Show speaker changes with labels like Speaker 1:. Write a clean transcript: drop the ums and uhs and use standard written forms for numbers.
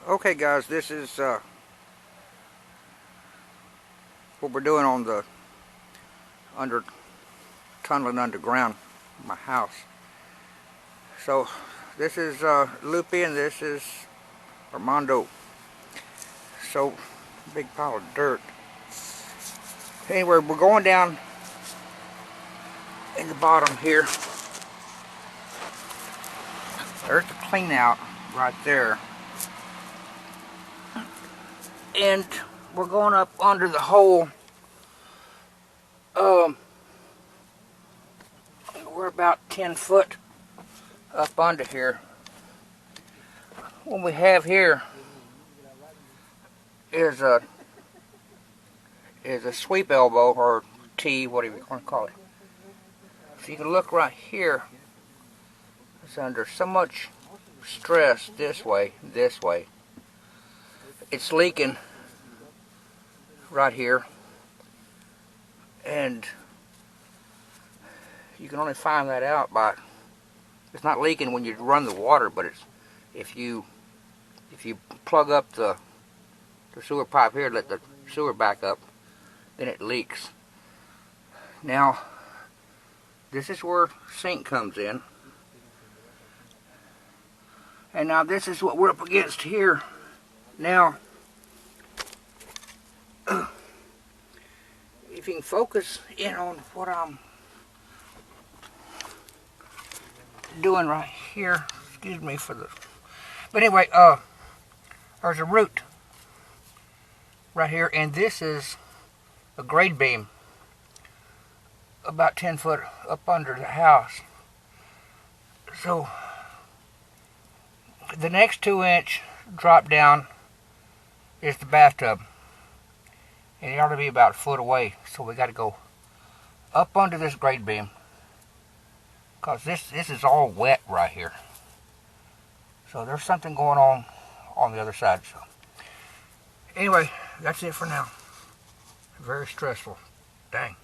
Speaker 1: Okay guys, this is what we're doing on the tunneling underground my house. So this is Loopy and this is Armando. So big pile of dirt. Anyway, we're going down in the bottom here. There's the clean out right there. And we're going up under the hole. We're about 10 foot up under here. What we have here is a sweep elbow, or T, whatever you want to call it. So you can look right here. It's under so much stress this way. It's leaking right here, and you can only find that out by, it's not leaking when you run the water, but it's if you plug up the sewer pipe here, let the sewer back up, then it leaks. Now this is where sink comes in, and now this is what we're up against here. Now if you can focus in on what I'm doing right here, excuse me for the, but anyway, there's a root right here, and this is a grade beam about 10 foot up under the house. So the next 2-inch drop down is the bathtub, and it ought to be about a foot away, so we got to go up under this grade beam, because this is all wet right here. So there's something going on the other side. So anyway, that's it for now. Very stressful. Dang.